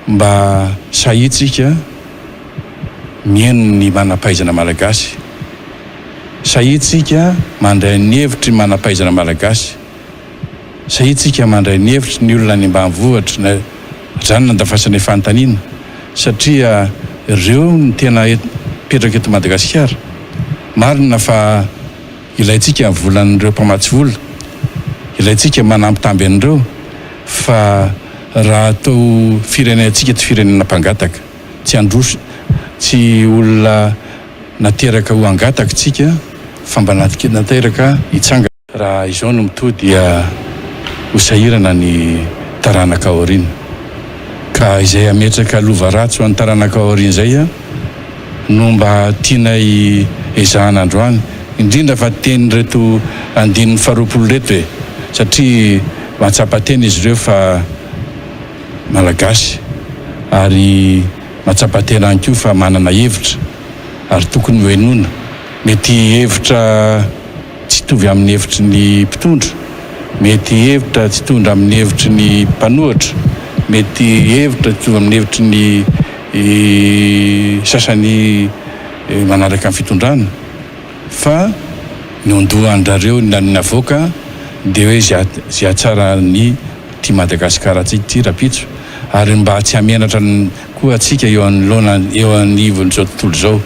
mba sahitsika mihaino ny manam-pahaizana malagasy. Sahitsika mandray ny hevitry manam-pahaizana malagasy. Sahitsika mandray ny hevitry ny olona any ambanivohitra na zany nandafasana fanontaniana satria ireo ny tena petraka eto Madagasikara. Marina fa ilaitsika volan'ireo mpamatsy vola, ilaitsika manampy an'ireo fa raha atao firenentsika ty firenena mpangataka, tsy androso, tsy olona nateraka ho angataka tsika fa mba nateraka hitsanga. Raha izao no mitody dia hosahirana ny taranaka aoriana. Ka izay ametraka lova ratsy ho an'ny taranaka aoriana izay no mba tianay ezahana androany, indrindra fa teny reto Andininy faharoapolo reto satria mahatsapa teny izy ireo fa malagasy ary mahatsapa teny ihany koa fa manana hevitra ary tokony hoenona. Mety hevitra tsy tovy amin'ny hevitry ny mpitondra, mety hevitra tsy tondra amin'ny hevitry ny mpanohitra, mety hevitra tsy tovy amin'ny hevitry ny sasany manaraka amin'ny fitondrana, fa ny ondohan'rareo ny avoaka dia hoe zay atsara ny ty Madagasikara atsika ty rapitso, ary mba tsy hamenatra koa atsika eo an'ivon'izao tontolo izao.